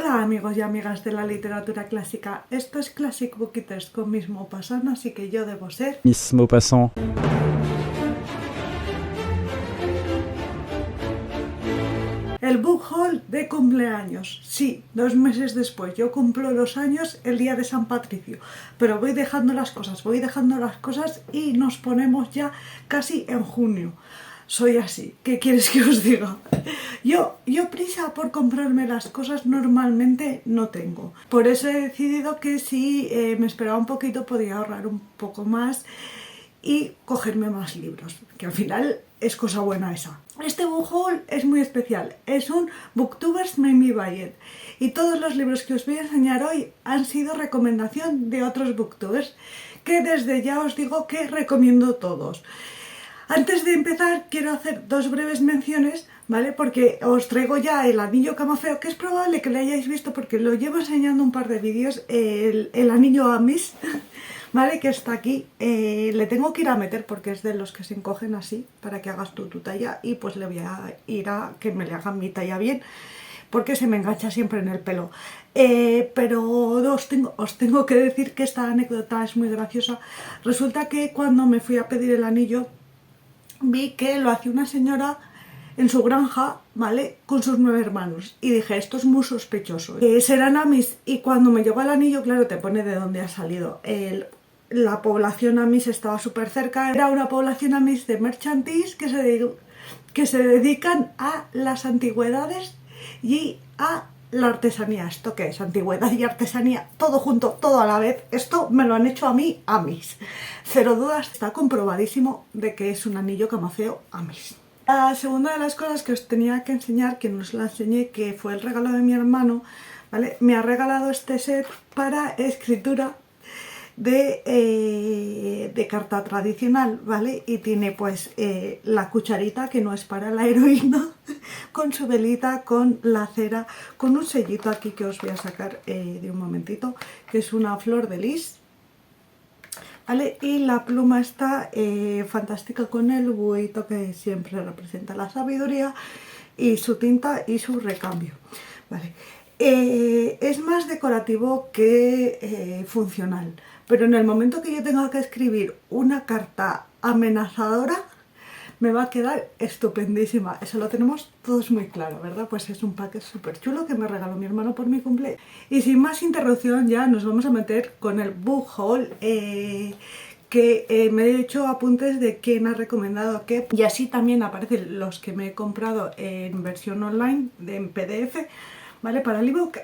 Hola amigos y amigas de la literatura clásica, esto es Classic Book Eaters con Miss Maupassant, así que yo debo ser Miss Maupassant. el book haul de cumpleaños. Sí, 2 meses después, yo cumplo los años el día de San Patricio, pero voy dejando las cosas y nos ponemos ya casi en junio. Soy así, ¿qué quieres que os diga? Yo prisa por comprarme las cosas normalmente no tengo. Por eso he decidido que si me esperaba un poquito podía ahorrar un poco más y cogerme más libros, que al final es cosa buena esa. Este book haul es muy especial, es un Booktubers Made Me Buy It, y todos los libros que os voy a enseñar hoy han sido recomendación de otros booktubers, que desde ya os digo que recomiendo todos. Antes de empezar quiero hacer dos breves menciones, ¿vale? Porque os traigo ya el anillo camafeo, que es probable que lo hayáis visto porque lo llevo enseñando un par de vídeos, el anillo Amis, ¿vale? Que está aquí. Le tengo que ir a meter porque es de los que se encogen así para que hagas tu talla, y pues le voy a ir a que me le hagan mi talla bien porque se me engancha siempre en el pelo. Pero os tengo que decir que esta anécdota es muy graciosa. Resulta que cuando me fui a pedir el anillo vi que lo hacía una señora en su granja, ¿vale? Con sus 9 hermanos. Y dije, esto es muy sospechoso. Serán Amis. Y cuando me llegó el anillo, claro, te pone de dónde ha salido. La población Amis estaba súper cerca. Era una población Amis de merchantis que se dedican a las antigüedades y a la artesanía. ¿Esto qué es? Antigüedad y artesanía, todo junto, todo a la vez. Esto me lo han hecho a mí, Amis. Cero dudas, está comprobadísimo de que es un anillo camafeo Amis. La segunda de las cosas que os tenía que enseñar, que no os la enseñé, que fue el regalo de mi hermano, ¿vale? Me ha regalado este set para escritura de carta tradicional, ¿vale? Y tiene pues la cucharita, que no es para la heroína, con su velita, con la cera, con un sellito aquí que os voy a sacar de un momentito, que es una flor de lis, ¿vale? Y la pluma está fantástica, con el buito que siempre representa la sabiduría, y su tinta y su recambio, ¿vale? Es más decorativo que funcional, pero en el momento que yo tenga que escribir una carta amenazadora me va a quedar estupendísima. Eso lo tenemos todos muy claro, ¿verdad? Pues es un pack súper chulo que me regaló mi hermano por mi cumple. Y sin más interrupción ya nos vamos a meter con el book haul, que me he hecho apuntes de quién ha recomendado qué, y así también aparecen los que me he comprado en versión online, en PDF, ¿vale? Para el ebook,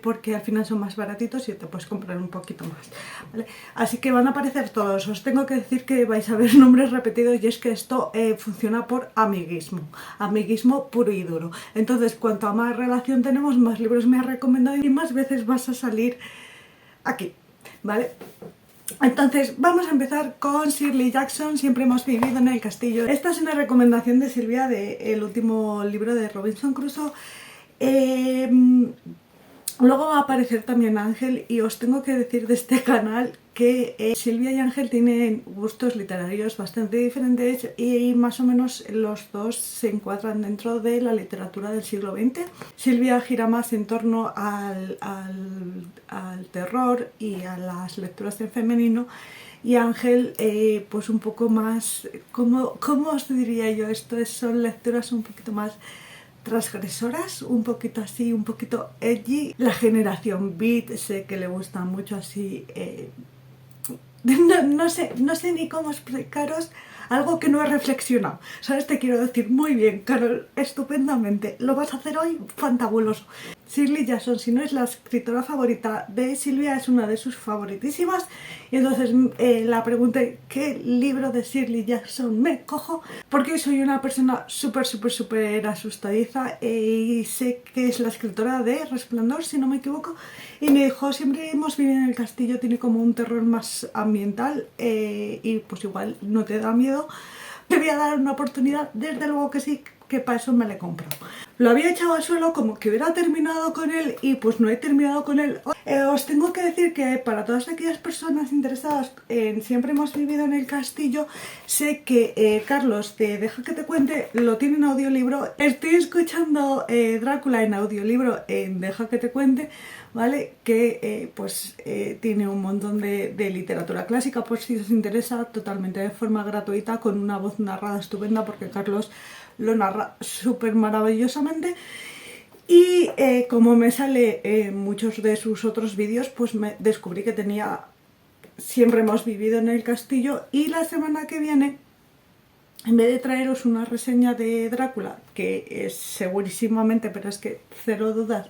porque al final son más baratitos y te puedes comprar un poquito más, ¿vale? Así que van a aparecer todos. Os tengo que decir que vais a ver nombres repetidos, y es que esto funciona por amiguismo puro y duro. Entonces, cuanto a más relación tenemos, más libros me ha recomendado y más veces vas a salir aquí, ¿vale? Entonces vamos a empezar con Shirley Jackson, Siempre hemos vivido en el castillo. Esta es una recomendación de Silvia del último libro de Robinson Crusoe. Luego va a aparecer también Ángel, y os tengo que decir de este canal que Silvia y Ángel tienen gustos literarios bastante diferentes, y más o menos los dos se encuadran dentro de la literatura del siglo XX. Silvia gira más en torno al terror y a las lecturas en femenino, y Ángel pues un poco más, ¿cómo os diría yo? Son lecturas un poquito más transgresoras, un poquito así, un poquito edgy. La generación beat sé que le gusta mucho así, no sé ni cómo explicaros algo que no he reflexionado, ¿sabes? Te quiero decir, muy bien, Carol, estupendamente, lo vas a hacer hoy, fantabuloso. Shirley Jackson, si no es la escritora favorita de Silvia, es una de sus favoritísimas, y entonces la pregunté qué libro de Shirley Jackson me cojo, porque soy una persona súper asustadiza, y sé que es la escritora de Resplandor, si no me equivoco, y me dijo, Siempre hemos vivido en el castillo, tiene como un terror más ambiental, y pues igual no te da miedo. Te voy a dar una oportunidad, desde luego que sí, que para eso me lo he comprado. Lo había echado al suelo como que hubiera terminado con él y pues no he terminado con él. Os tengo que decir que para todas aquellas personas interesadas en Siempre hemos vivido en el castillo, sé que Carlos de Deja que te cuente lo tiene en audiolibro. Estoy escuchando Drácula en audiolibro en Deja que te cuente, ¿vale? Que tiene un montón de literatura clásica, por si os interesa, totalmente de forma gratuita, con una voz narrada estupenda, porque Carlos lo narra súper maravillosamente. Y como me sale en muchos de sus otros vídeos, pues me descubrí que tenía Siempre hemos vivido en el castillo. Y la semana que viene, en vez de traeros una reseña de Drácula, que es segurísimamente, pero es que cero dudas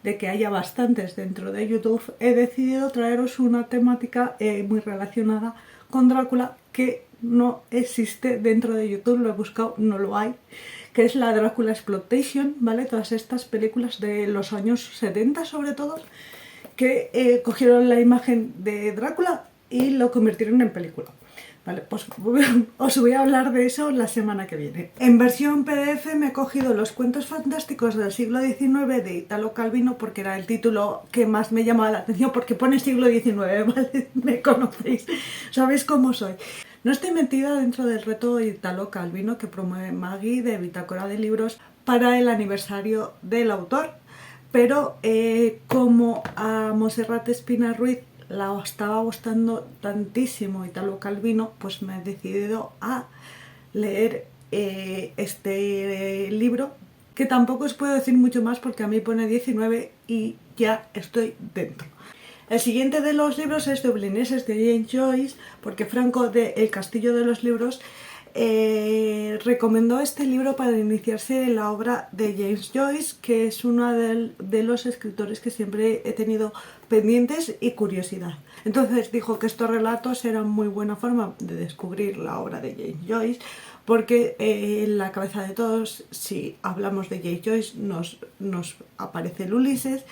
de que haya bastantes dentro de YouTube, he decidido traeros una temática muy relacionada con Drácula que no existe dentro de YouTube. Lo he buscado, no lo hay, que es la Drácula Exploitation, ¿vale? Todas estas películas de los años 70 sobre todo, que cogieron la imagen de Drácula y lo convirtieron en película. Vale, pues os voy a hablar de eso la semana que viene. En versión PDF me he cogido Los cuentos fantásticos del siglo XIX de Italo Calvino, porque era el título que más me llamaba la atención, porque pone siglo XIX, ¿vale? Me conocéis, sabéis cómo soy. No estoy metida dentro del reto de Italo Calvino que promueve Maggie de Bitácora de Libros para el aniversario del autor, pero como a Montserrat Espina Ruiz la estaba gustando tantísimo Italo Calvino, pues me he decidido a leer este libro, que tampoco os puedo decir mucho más porque a mí pone 19 y ya estoy dentro. El siguiente de los libros es Dublineses de James Joyce, porque Franco de El Castillo de los Libros recomendó este libro para iniciarse en la obra de James Joyce, que es uno de los escritores que siempre he tenido pendientes y curiosidad. Entonces dijo que estos relatos eran muy buena forma de descubrir la obra de James Joyce, porque en la cabeza de todos, si hablamos de James Joyce, nos aparece el Ulises,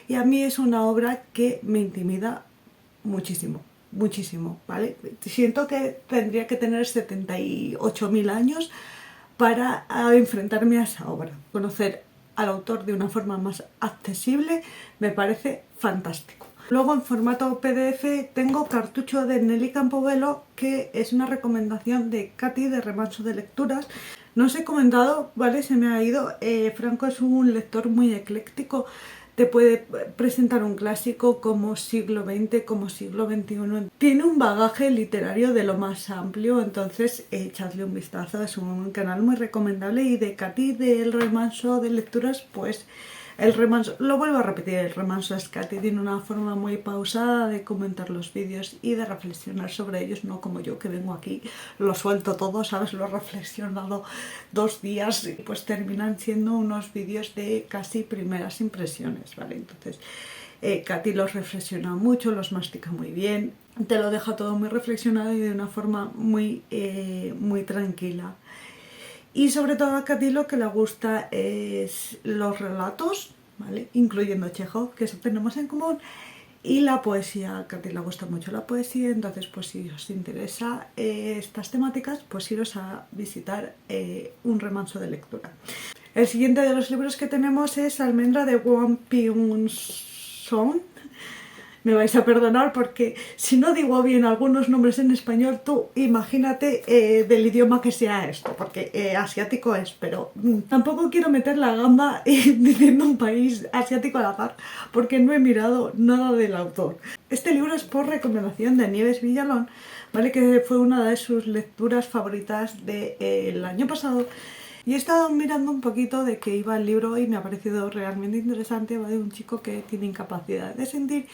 y a mí es una obra que me intimida muchísimo. Muchísimo, ¿vale? Siento que tendría que tener 78.000 años para enfrentarme a esa obra. Conocer al autor de una forma más accesible me parece fantástico. Luego en formato PDF tengo Cartucho de Nelly Campobello, que es una recomendación de Katy de Remanso de Lecturas. No os he comentado, ¿vale? Se me ha ido. Franco es un lector muy ecléctico. Te puede presentar un clásico como siglo XX, como siglo XXI. Tiene un bagaje literario de lo más amplio, entonces echadle un vistazo. Es un canal muy recomendable. Y de Katy del Remanso de Lecturas, pues el remanso, lo vuelvo a repetir, el remanso es Katy, tiene una forma muy pausada de comentar los vídeos y de reflexionar sobre ellos, no como yo que vengo aquí, lo suelto todo, ¿sabes? Lo he reflexionado 2 días y pues terminan siendo unos vídeos de casi primeras impresiones, ¿vale? Entonces Katy los reflexiona mucho, los mastica muy bien, te lo deja todo muy reflexionado y de una forma muy tranquila. Y sobre todo a Katy lo que le gusta es los relatos, ¿vale? Incluyendo Chekhov, que eso tenemos en común, y la poesía. A Katy le gusta mucho la poesía, entonces pues si os interesa estas temáticas, pues iros a visitar un remanso de lectura. El siguiente de los libros que tenemos es Almendra de Wang Pyung-soo. Me vais a perdonar porque si no digo bien algunos nombres en español, tú imagínate del idioma que sea esto, porque asiático es, pero tampoco quiero meter la gamba diciendo un país asiático al azar, porque no he mirado nada del autor. Este libro es por recomendación de Nieves Villalón, ¿vale? Que fue una de sus lecturas favoritas del año pasado. Y he estado mirando un poquito de qué iba el libro y me ha parecido realmente interesante. Va de un chico que tiene incapacidad de sentir,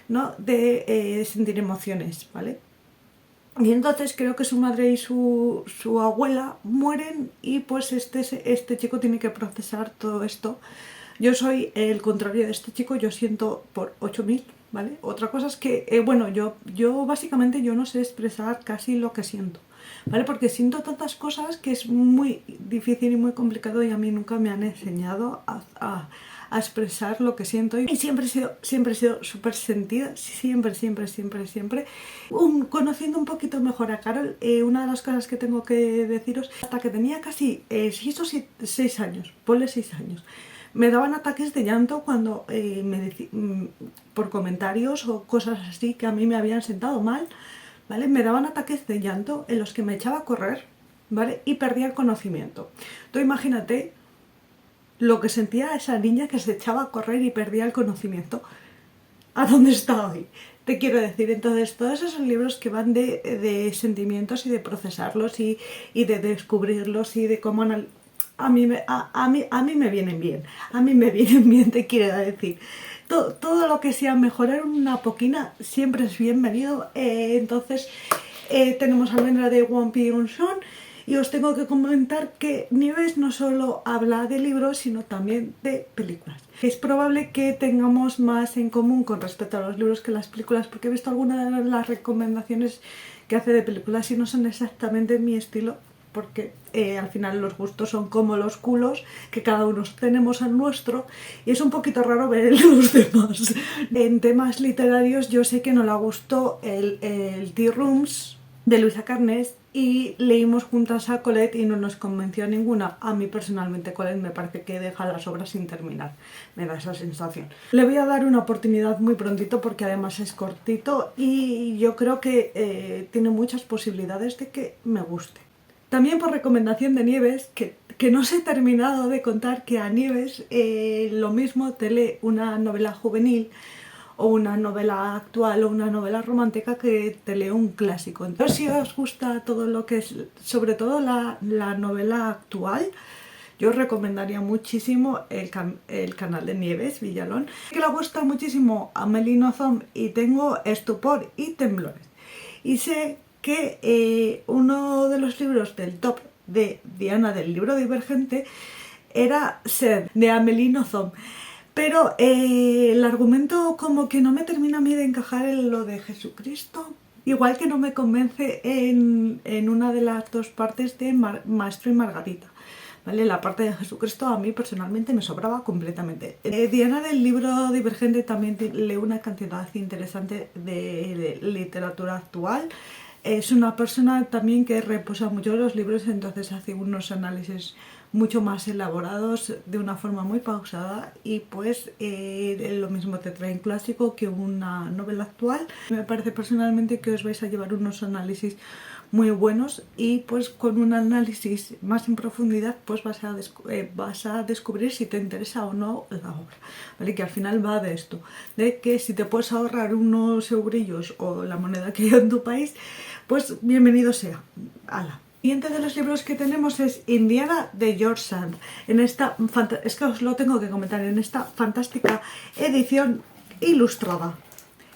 ¿no? De sentir emociones, ¿vale? Y entonces creo que su madre y su abuela mueren y pues este chico tiene que procesar todo esto. Yo soy el contrario de este chico, yo siento por 8.000, ¿vale? Otra cosa es que, bueno, yo básicamente yo no sé expresar casi lo que siento, ¿vale? Porque siento tantas cosas que es muy difícil y muy complicado y a mí nunca me han enseñado a expresar lo que siento y siempre he sido súper sentida, siempre. Conociendo un poquito mejor a Carol, una de las cosas que tengo que deciros, hasta que tenía casi 6 o 6 años, ponle 6 años, me daban ataques de llanto cuando por comentarios o cosas así que a mí me habían sentado mal, ¿vale? Me daban ataques de llanto en los que me echaba a correr, ¿vale? Y perdía el conocimiento. Tú imagínate lo que sentía esa niña que se echaba a correr y perdía el conocimiento. ¿A dónde está hoy? Te quiero decir, entonces, todos esos libros que van de sentimientos y de procesarlos y de descubrirlos y de cómo a mí me vienen bien. A mí me vienen bien, te quiero decir. Todo lo que sea mejorar una poquina siempre es bienvenido. Entonces, tenemos Almendra de One Piece Son. Y os tengo que comentar que Nieves no solo habla de libros, sino también de películas. Es probable que tengamos más en común con respecto a los libros que las películas, porque he visto algunas de las recomendaciones que hace de películas y no son exactamente mi estilo, porque al final los gustos son como los culos, que cada uno tenemos el nuestro, y es un poquito raro ver el de los demás. En temas literarios yo sé que no le gustó el Tea Rooms de Luisa Carnés y leímos juntas a Colette y no nos convenció ninguna. A mí personalmente Colette me parece que deja las obras sin terminar, me da esa sensación. Le voy a dar una oportunidad muy prontito porque además es cortito y yo creo que tiene muchas posibilidades de que me guste. También por recomendación de Nieves, que no os he terminado de contar que a Nieves lo mismo te lee una novela juvenil o una novela actual o una novela romántica que te leo un clásico. Entonces, si os gusta todo lo que es, sobre todo la novela actual, yo os recomendaría muchísimo el canal de Nieves Villalón, que le gusta muchísimo Amélie Nothomb y tengo Estupor y Temblores. Y sé que uno de los libros del top de Diana del libro Divergente era Sed, de Amélie Nothomb. Pero el argumento como que no me termina a mí de encajar en lo de Jesucristo. Igual que no me convence en una de las dos partes de Maestro y Margarita. ¿Vale? La parte de Jesucristo a mí personalmente me sobraba completamente. Diana del libro Divergente también lee una cantidad interesante de literatura actual. Es una persona también que reposa mucho los libros, entonces hace unos análisis mucho más elaborados de una forma muy pausada y pues lo mismo te trae un clásico que una novela actual. Me parece personalmente que os vais a llevar unos análisis muy buenos y pues con un análisis más en profundidad pues vas a descubrir si te interesa o no la obra, ¿vale? Que al final va de esto, de que si te puedes ahorrar unos eurillos o la moneda que hay en tu país, pues bienvenido sea. ¡Hala! El siguiente de los libros que tenemos es Indiana de George Sand. Es que os lo tengo que comentar, en esta fantástica edición ilustrada.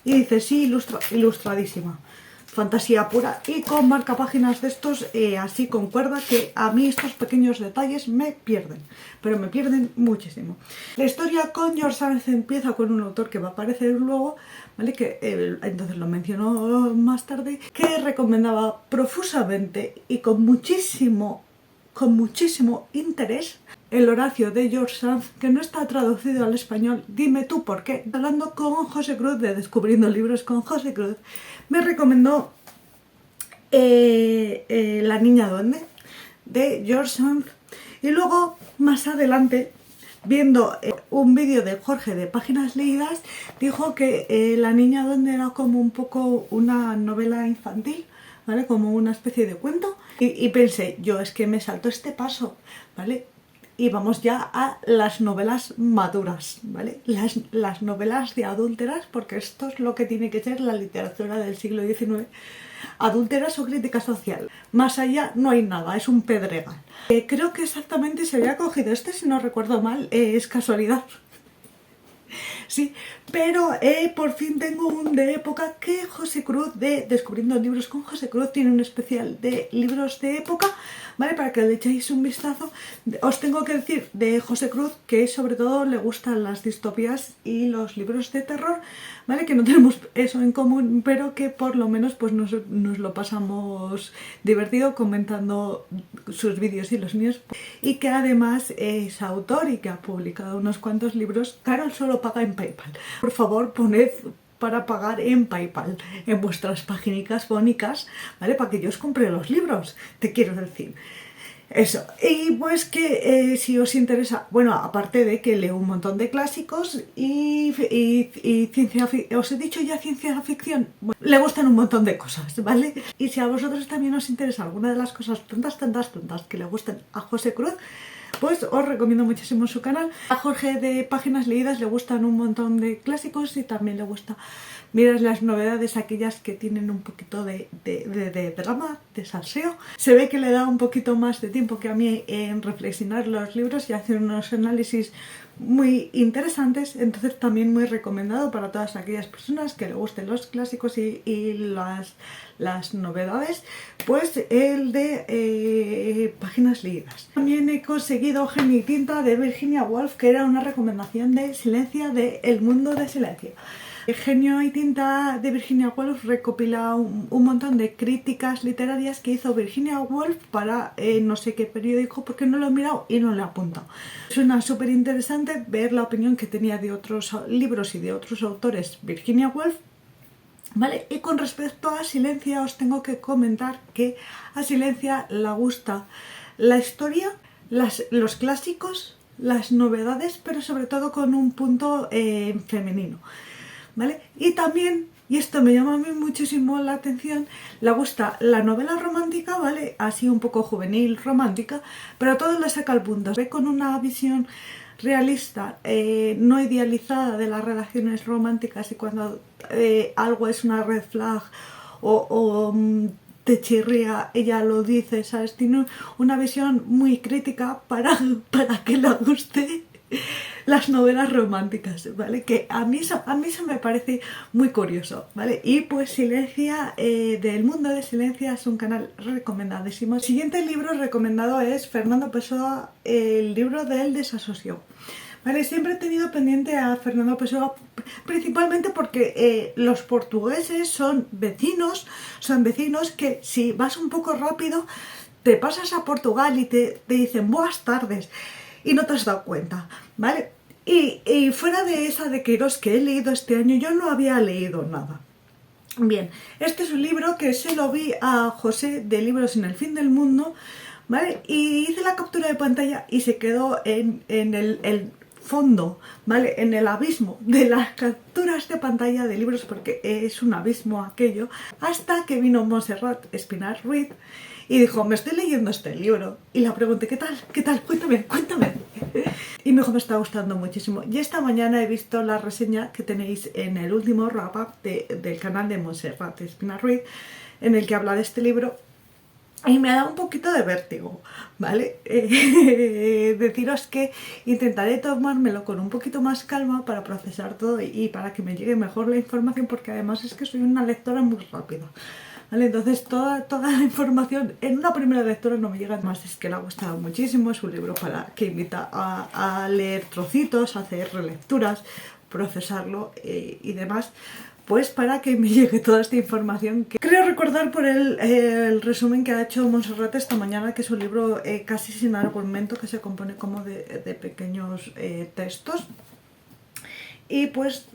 Y dice, sí, ilustradísima. Fantasía pura y con marcapáginas de estos así con cuerda, que a mí estos pequeños detalles me pierden, pero me pierden muchísimo. La historia con George Sand empieza con un autor que va a aparecer luego, ¿vale? Que entonces lo mencionó más tarde, que recomendaba profusamente y con muchísimo interés el Horacio de George Sand, que no está traducido al español. Dime tú por qué. Hablando con José Cruz de Descubriendo Libros con José Cruz, me recomendó La Niña Duende de George Sand y luego más adelante, viendo un vídeo de Jorge de Páginas Leídas, dijo que La Niña Duende era como un poco una novela infantil, ¿vale? Como una especie de cuento y pensé, yo es que me salto este paso, ¿vale? Y vamos ya a las novelas maduras, ¿vale? Las novelas de adúlteras, porque esto es lo que tiene que ser la literatura del siglo XIX. Adúlteras o crítica social. Más allá no hay nada, es un pedregal. Creo que exactamente se había cogido este, si no recuerdo mal, es casualidad. Sí, pero por fin tengo un de época que José Cruz de Descubriendo Libros con José Cruz tiene un especial de libros de época, ¿vale? Para que le echéis un vistazo. Os tengo que decir de José Cruz que sobre todo le gustan las distopías y los libros de terror, ¿vale? Que no tenemos eso en común, pero que por lo menos pues nos lo pasamos divertido comentando sus vídeos y los míos, y que además es autor y que ha publicado unos cuantos libros. Carol solo paga en PayPal. Por favor, poned para pagar en PayPal, en vuestras páginas bónicas, ¿vale? Para que yo os compre los libros, te quiero decir. Eso, y pues que si os interesa, bueno, aparte de que leo un montón de clásicos y ciencia ficción, os he dicho ya ciencia ficción, bueno, le gustan un montón de cosas, ¿vale? Y si a vosotros también os interesa alguna de las cosas tontas que le gustan a José Cruz, pues os recomiendo muchísimo su canal. A Jorge de Páginas Leídas le gustan un montón de clásicos y también le gusta mirar las novedades, aquellas que tienen un poquito de drama, de salseo. Se ve que le da un poquito más de tiempo que a mí en reflexionar los libros y hacer unos análisis muy interesantes, entonces también muy recomendado para todas aquellas personas que le gusten los clásicos y las novedades, pues el de Páginas Leídas. También he conseguido Genio y Tinta de Virginia Woolf, que era una recomendación de Silencia de El Mundo de Silencio. Genio y Tinta de Virginia Woolf recopila un montón de críticas literarias que hizo Virginia Woolf para no sé qué periódico, porque no lo he mirado y no lo he apuntado. Suena súper interesante ver la opinión que tenía de otros libros y de otros autores Virginia Woolf, ¿vale? Y con respecto a Silencia os tengo que comentar que a Silencia le gusta la historia, los clásicos, las novedades, pero sobre todo con un punto femenino, ¿vale? Y también, y esto me llama a mí muchísimo la atención, le gusta la novela romántica, ¿vale? Así un poco juvenil, romántica, pero todo le saca al punto. Ve con una visión realista, no idealizada de las relaciones románticas, y cuando algo es una red flag o te chirría, ella lo dice, ¿sabes? Tiene una visión muy crítica para que le guste las novelas románticas, ¿vale? Que a mí eso me parece muy curioso, ¿vale? Y pues Silencia, del Mundo de Silencia, es un canal recomendadísimo. El siguiente libro recomendado es Fernando Pessoa, el libro del desasosiego. Vale, siempre he tenido pendiente a Fernando Pessoa, principalmente porque los portugueses son vecinos que si vas un poco rápido te pasas a Portugal y te dicen buenas tardes y no te has dado cuenta, ¿vale? Y fuera de esa de Queiroz que he leído este año, yo no había leído nada. Bien, este es un libro que se lo vi a José de Libros en el Fin del Mundo, ¿vale? Y hice la captura de pantalla y se quedó en el fondo, ¿vale? En el abismo de las capturas de pantalla de libros, porque es un abismo aquello, hasta que vino Montserrat Espinar Ruiz y dijo, me estoy leyendo este libro. Y le pregunté, ¿qué tal? Cuéntame. Y me dijo, me está gustando muchísimo. Y esta mañana he visto la reseña que tenéis en el último wrap-up del canal de Montserrat Espinar Ruiz, en el que habla de este libro. Y me ha dado un poquito de vértigo, ¿vale? Deciros que intentaré tomármelo con un poquito más calma para procesar todo y para que me llegue mejor la información, porque además es que soy una lectora muy rápida, ¿vale? Entonces toda la información en una primera lectura no me llega más. Es que le ha gustado muchísimo, es un libro que invita a leer trocitos, a hacer relecturas, procesarlo y demás, pues para que me llegue toda esta información. Que creo recordar por el resumen que ha hecho Montserrat esta mañana, que es un libro casi sin argumento, que se compone como de pequeños textos, y pues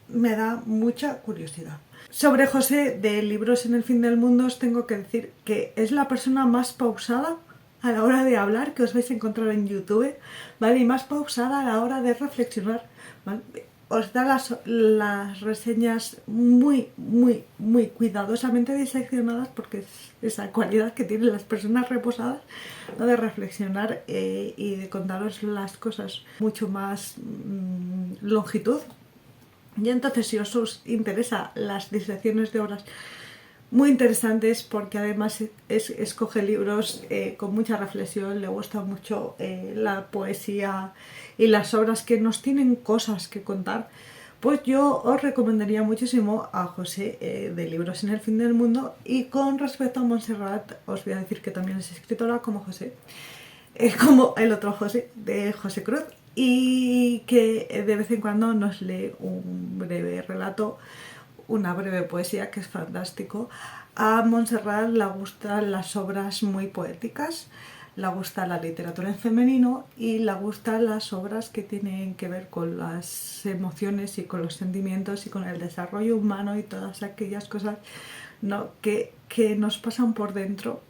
me da mucha curiosidad. Sobre José de Libros en el Fin del Mundo os tengo que decir que es la persona más pausada a la hora de hablar que os vais a encontrar en YouTube, ¿vale? Y más pausada a la hora de reflexionar, ¿vale? Os da las reseñas muy cuidadosamente diseccionadas, porque es esa cualidad que tienen las personas reposadas, ¿no? De reflexionar y de contaros las cosas mucho más longitud. Y entonces, si os interesa las disecciones de obras muy interesantes porque además escoge libros con mucha reflexión, le gusta mucho la poesía y las obras que nos tienen cosas que contar. Pues yo os recomendaría muchísimo a José de Libros en el Fin del Mundo. Y con respecto a Montserrat, os voy a decir que también es escritora como José, como el otro José, de José Cruz, y que de vez en cuando nos lee un breve relato, una breve poesía, que es fantástico. A Montserrat le gustan las obras muy poéticas, le gusta la literatura en femenino y le gustan las obras que tienen que ver con las emociones y con los sentimientos y con el desarrollo humano y todas aquellas cosas, ¿no?, que nos pasan por dentro,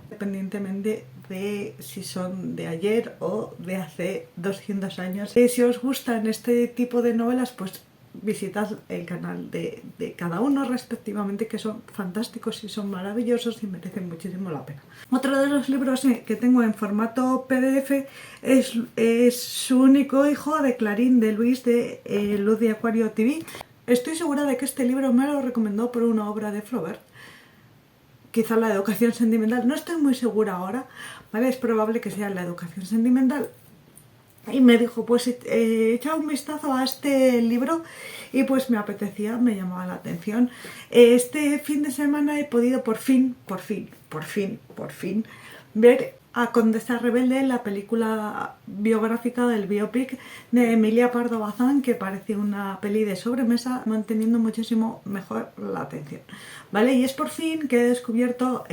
independientemente de si son de ayer o de hace 200 años. Si os gustan este tipo de novelas, pues visitad el canal de cada uno respectivamente, que son fantásticos y son maravillosos y merecen muchísimo la pena. Otro de los libros que tengo en formato PDF es Su único hijo, de Clarín de Luis, de Luz de Acuario TV. Estoy segura de que este libro me lo recomendó por una obra de Flaubert, quizá La educación sentimental, no estoy muy segura ahora, ¿vale? Es probable que sea La educación sentimental. Y me dijo, pues echa un vistazo a este libro, y pues me apetecía, me llamaba la atención. Este fin de semana he podido por fin ver a Condesa Rebelde, la película biográfica del biopic de Emilia Pardo Bazán, que parece una peli de sobremesa, manteniendo muchísimo mejor la atención, ¿vale? Y es por fin que he descubierto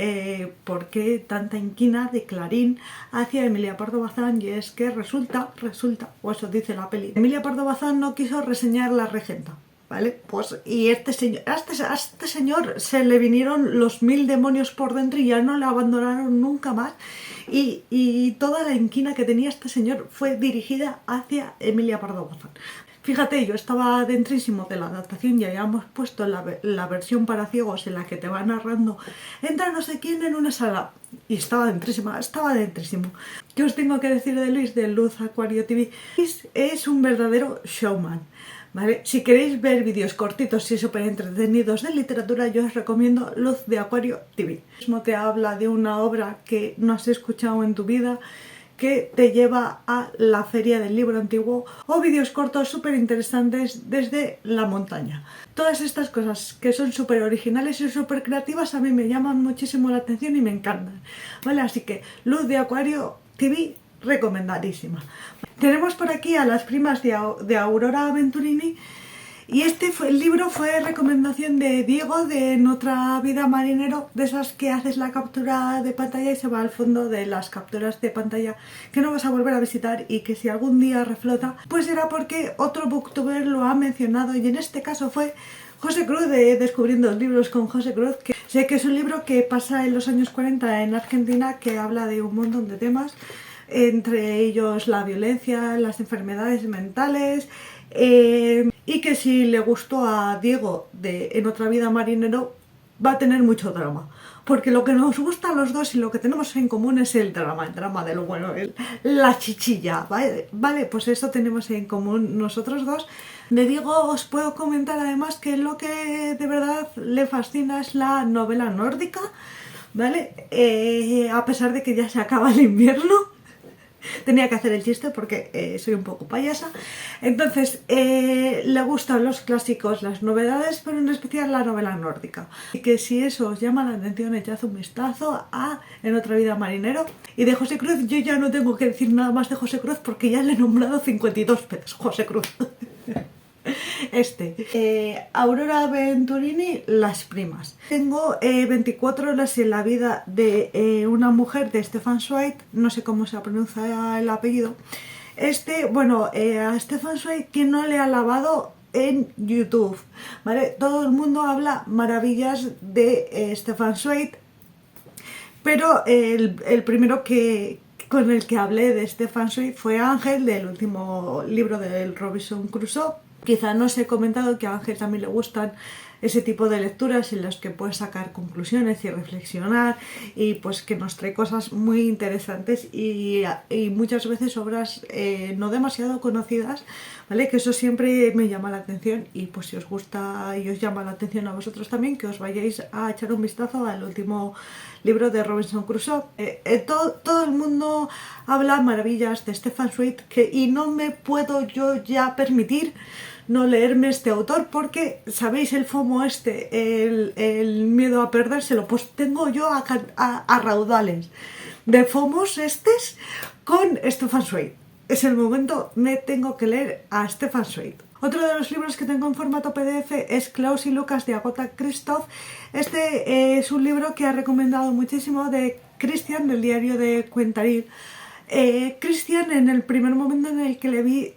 por qué tanta inquina de Clarín hacia Emilia Pardo Bazán, y es que resulta, o eso dice la peli, Emilia Pardo Bazán no quiso reseñar La Regenta, ¿vale? Pues, y a este señor se le vinieron los 1000 demonios por dentro y ya no le abandonaron nunca más. Y toda la inquina que tenía este señor fue dirigida hacia Emilia Pardo Bazán. Fíjate, yo estaba dentrísimo de la adaptación, ya habíamos puesto la versión para ciegos en la que te va narrando, entra no sé quién en una sala, y estaba dentrísimo. ¿Qué os tengo que decir de Luis, de Luz Acuario TV? Luis es un verdadero showman, ¿vale? Si queréis ver vídeos cortitos y súper entretenidos de literatura, yo os recomiendo Luz de Acuario TV. Mismo te habla de una obra que no has escuchado en tu vida, que te lleva a la feria del libro antiguo, o vídeos cortos súper interesantes desde la montaña. Todas estas cosas que son súper originales y súper creativas a mí me llaman muchísimo la atención y me encantan, ¿vale? Así que Luz de Acuario TV, recomendadísima. Tenemos por aquí a las primas de Aurora Venturini, y el libro fue recomendación de Diego, de En otra vida marinero, de esas que haces la captura de pantalla y se va al fondo de las capturas de pantalla que no vas a volver a visitar, y que si algún día reflota, pues será porque otro booktuber lo ha mencionado, y en este caso fue José Cruz, de Descubriendo Libros con José Cruz, que sé que es un libro que pasa en los años 40 en Argentina, que habla de un montón de temas, entre ellos la violencia, las enfermedades mentales, y que si le gustó a Diego de En otra vida marinero, va a tener mucho drama, porque lo que nos gusta a los dos y lo que tenemos en común es el drama de lo bueno, la chichilla, ¿vale? Pues eso tenemos en común nosotros dos. De Diego os puedo comentar además que lo que de verdad le fascina es la novela nórdica, ¿vale? A pesar de que ya se acaba el invierno. Tenía que hacer el chiste porque soy un poco payasa. Entonces, le gustan los clásicos, las novedades, pero en especial la novela nórdica. Y que si eso os llama la atención, echad un vistazo a En otra vida marinero. Y de José Cruz, yo ya no tengo que decir nada más de José Cruz, porque ya le he nombrado 52 veces José Cruz. Aurora Venturini, Las primas. Tengo 24 horas en la vida de una mujer, de Stefan Zweig, no sé cómo se pronuncia el apellido. A Stefan Zweig, ¿quién no le ha alabado en YouTube? ¿Vale? Todo el mundo habla maravillas de Stefan Zweig, pero el primero con el que hablé de Stefan Zweig fue Ángel, del último libro del Robinson Crusoe. Quizá no os he comentado que a Ángel también le gustan ese tipo de lecturas en las que puedes sacar conclusiones y reflexionar, y pues que nos trae cosas muy interesantes y muchas veces obras no demasiado conocidas, ¿vale? Que eso siempre me llama la atención, y pues si os gusta y os llama la atención a vosotros también, que os vayáis a echar un vistazo al último libro de Robinson Crusoe. Todo el mundo habla maravillas de Stefan Zweig, y no me puedo yo ya permitir no leerme este autor, porque, ¿sabéis? El FOMO el miedo a perdérselo, pues tengo yo a raudales de FOMOs con Stefan Zweig. Es el momento, me tengo que leer a Stefan Zweig. Otro de los libros que tengo en formato PDF es Klaus y Lucas de Agatha Christoph. Es un libro que ha recomendado muchísimo de Christian, del diario de Quentaril. Christian, en el primer momento en el que le vi,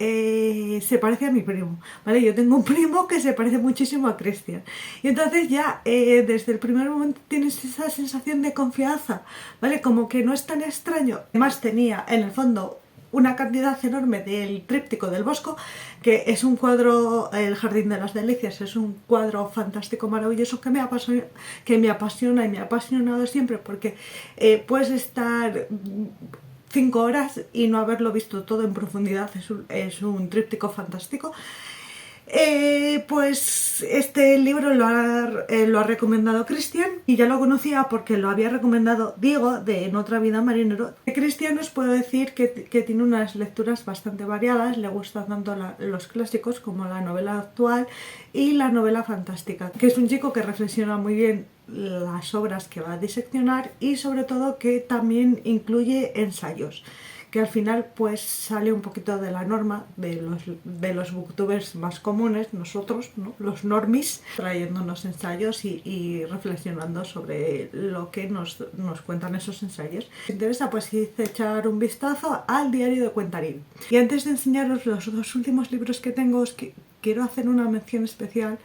se parece a mi primo, ¿vale? Yo tengo un primo que se parece muchísimo a Christian, y entonces ya desde el primer momento tienes esa sensación de confianza, ¿vale? Como que no es tan extraño. Además tenía en el fondo una cantidad enorme del tríptico del Bosco, que es un cuadro, El Jardín de las Delicias, es un cuadro fantástico, maravilloso, que me apasiona y me ha apasionado siempre, porque puedes estar 5 horas y no haberlo visto todo en profundidad. Es un tríptico fantástico. Pues este libro lo ha recomendado Cristian, y ya lo conocía porque lo había recomendado Diego de En otra vida marinero. Cristian, os puedo decir que tiene unas lecturas bastante variadas, le gustan tanto los clásicos como la novela actual y la novela fantástica, que es un chico que reflexiona muy bien las obras que va a diseccionar, y sobre todo que también incluye ensayos, que al final pues sale un poquito de la norma de los booktubers más comunes, nosotros, ¿no? Los normies, trayéndonos ensayos y reflexionando sobre lo que nos cuentan esos ensayos. Si os interesa, pues echar un vistazo al diario de Quentaril. Y antes de enseñaros los dos últimos libros que tengo, quiero hacer una mención especial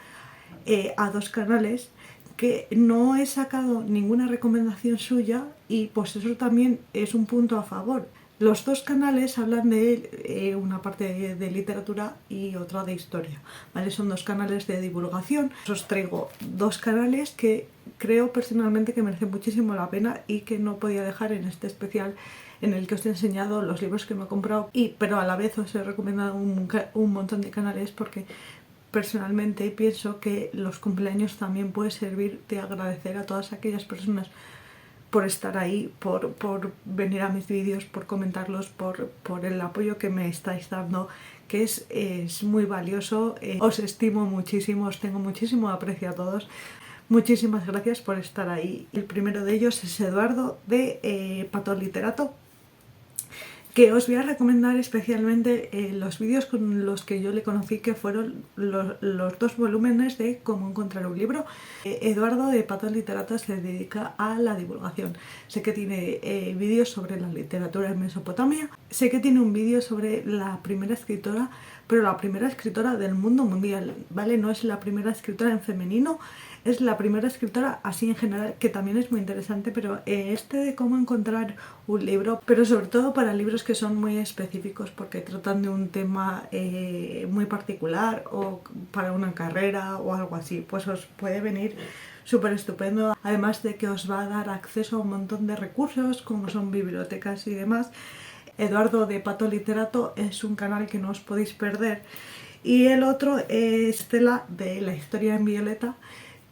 a dos canales que no he sacado ninguna recomendación suya, y pues eso también es un punto a favor. Los dos canales hablan de una parte de literatura y otra de historia, ¿vale? Son dos canales de divulgación. Os traigo dos canales que creo personalmente que merecen muchísimo la pena y que no podía dejar en este especial en el que os he enseñado los libros que me he comprado, pero a la vez os he recomendado un montón de canales, porque personalmente pienso que los cumpleaños también puede servir de agradecer a todas aquellas personas por estar ahí, por venir a mis vídeos, por comentarlos, por el apoyo que me estáis dando, que es muy valioso. Os estimo muchísimo, os tengo muchísimo aprecio a todos. Muchísimas gracias por estar ahí. El primero de ellos es Eduardo de Pato Literato, que os voy a recomendar especialmente los vídeos con los que yo le conocí, que fueron los dos volúmenes de Cómo encontrar un libro. Eduardo de Pato Literato se dedica a la divulgación. Sé que tiene vídeos sobre la literatura en Mesopotamia, sé que tiene un vídeo sobre la primera escritora, pero la primera escritora del mundo mundial, ¿vale? No es la primera escritora en femenino, es la primera escritora así en general, que también es muy interesante, pero este de cómo encontrar un libro, pero sobre todo para libros que son muy específicos porque tratan de un tema muy particular, o para una carrera o algo así, pues os puede venir súper estupendo, además de que os va a dar acceso a un montón de recursos como son bibliotecas y demás. Eduardo de Pato Literato es un canal que no os podéis perder. Y el otro es Cela de La historia en violeta,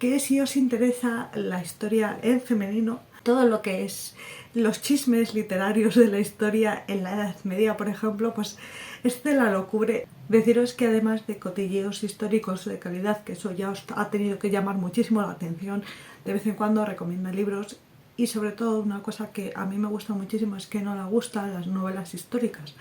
que si os interesa la historia en femenino, todo lo que es los chismes literarios de la historia en la Edad Media, por ejemplo, pues Cela lo cubre. Deciros que además de cotilleos históricos de calidad, que eso ya os ha tenido que llamar muchísimo la atención, de vez en cuando recomienda libros. Y sobre todo una cosa que a mí me gusta muchísimo es que no le gustan las novelas históricas,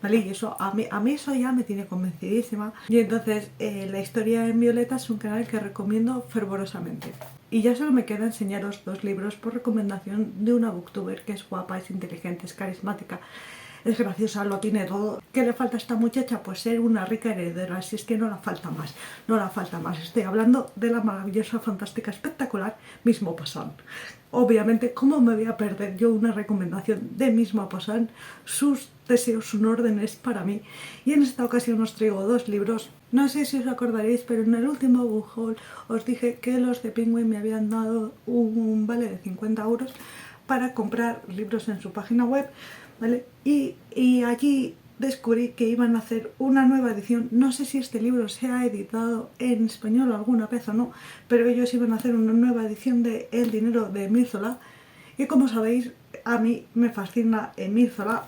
¿vale? Y eso a mí eso ya me tiene convencidísima. Y entonces La historia en violeta es un canal que recomiendo fervorosamente. Y ya solo me queda enseñaros dos libros por recomendación de una booktuber que es guapa, es inteligente, es carismática, es graciosa, lo tiene todo. ¿Qué le falta a esta muchacha? Pues ser una rica heredera, si es que no la falta más, no la falta más. Estoy hablando de la maravillosa, fantástica, espectacular Miss Maupassant. Obviamente, ¿cómo me voy a perder yo una recomendación de Miss Maupassant? Sus deseos son órdenes para mí. Y en esta ocasión os traigo dos libros No sé si os acordaréis, pero en el último book haul os dije que los de Penguin me habían dado un vale de 50 euros para comprar libros en su página web, ¿vale? Y allí descubrí que iban a hacer una nueva edición. No sé si este libro se ha editado en español alguna vez o no, pero ellos iban a hacer una nueva edición de El dinero de Émile Zola. Y como sabéis, a mí me fascina Émile Zola.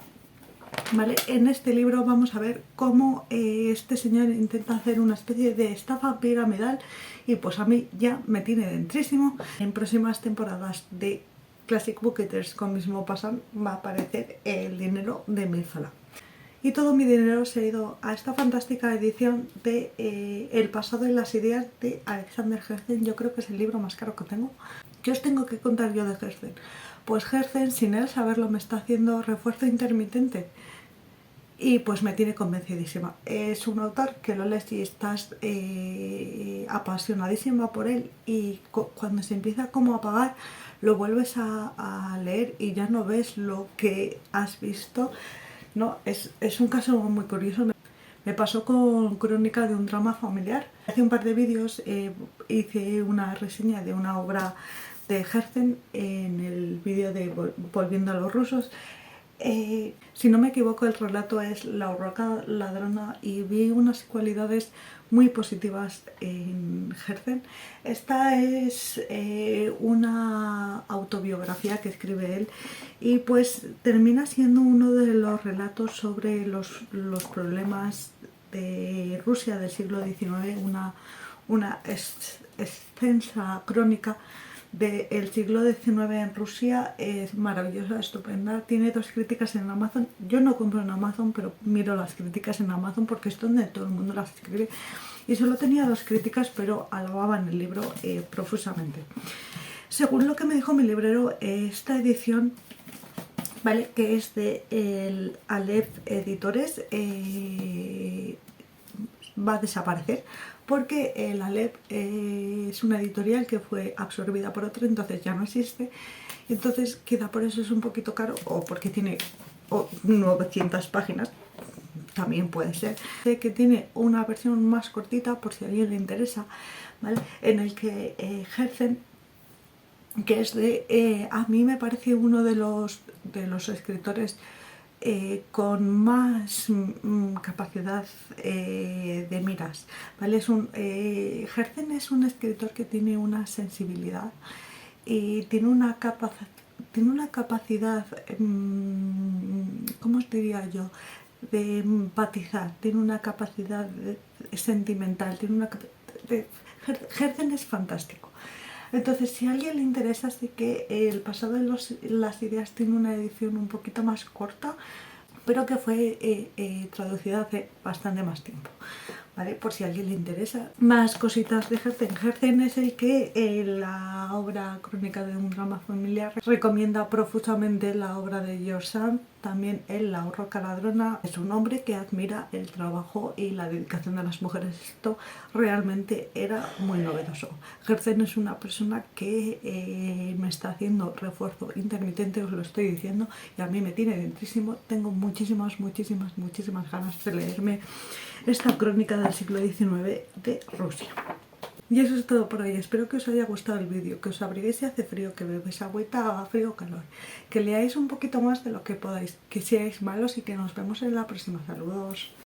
¿Vale? En este libro vamos a ver cómo este señor intenta hacer una especie de estafa piramidal y pues a mí ya me tiene dentrísimo. En próximas temporadas de Classic Book Eaters con mismo pasan va a aparecer El dinero de Émile Zola. Y todo mi dinero se ha ido a esta fantástica edición de El pasado y las ideas de Alexander Herzen. Yo creo que es el libro más caro que tengo. ¿Qué os tengo que contar yo de Herzen? Pues Herzen, sin él saberlo, me está haciendo refuerzo intermitente. Y pues me tiene convencidísima. Es un autor que lo lees y estás apasionadísima por él y cuando se empieza como a apagar lo vuelves a leer y ya no ves lo que has visto. No, es un caso muy curioso. Me pasó con Crónica de un drama familiar. Hace un par de vídeos hice una reseña de una obra de Herzen en el vídeo de Volviendo a los rusos. Si no me equivoco, el relato es La urraca ladrona y vi unas cualidades muy positivas en Herzen. Esta es una autobiografía que escribe él y pues termina siendo uno de los relatos sobre los problemas de Rusia del siglo XIX, una extensa crónica del siglo XIX en Rusia. Es maravillosa, estupenda. Tiene 2 críticas en Amazon. Yo no compro en Amazon, pero miro las críticas en Amazon porque es donde todo el mundo las escribe. Y solo tenía 2 críticas, pero alababan el libro profusamente. Según lo que me dijo mi librero, esta edición, ¿vale?, que es de el Aleph Editores, va a desaparecer porque el Aleph es una editorial que fue absorbida por otra, entonces ya no existe. Entonces quizá por eso es un poquito caro o porque tiene 900 páginas, también puede ser. Sé que tiene una versión más cortita por si a alguien le interesa, ¿vale?, en el que Herzen, que es de, a mí me parece uno de los escritores con más capacidad de miras, ¿vale? Herzen es un escritor que tiene una sensibilidad y tiene una capacidad, ¿cómo os diría yo?, de empatizar, tiene una capacidad sentimental, Herzen es fantástico. Entonces, si a alguien le interesa, sí que El pasado de las ideas tiene una edición un poquito más corta, pero que fue traducida hace bastante más tiempo, ¿vale? Por si a alguien le interesa. Más cositas de Herzen. Herzen es el que la obra Crónica de un drama familiar recomienda profusamente la obra de George Sand. También él, La urraca ladrona, es un hombre que admira el trabajo y la dedicación de las mujeres. Esto realmente era muy novedoso. Herzen es una persona que me está haciendo refuerzo intermitente, os lo estoy diciendo, y a mí me tiene dentrísimo. Tengo muchísimas ganas de leerme esta crónica del siglo XIX de Rusia. Y eso es todo por hoy. Espero que os haya gustado el vídeo, que os abriguéis si hace frío, que bebéis agüita, haga frío o calor, que leáis un poquito más de lo que podáis, que seáis malos y que nos vemos en la próxima. Saludos.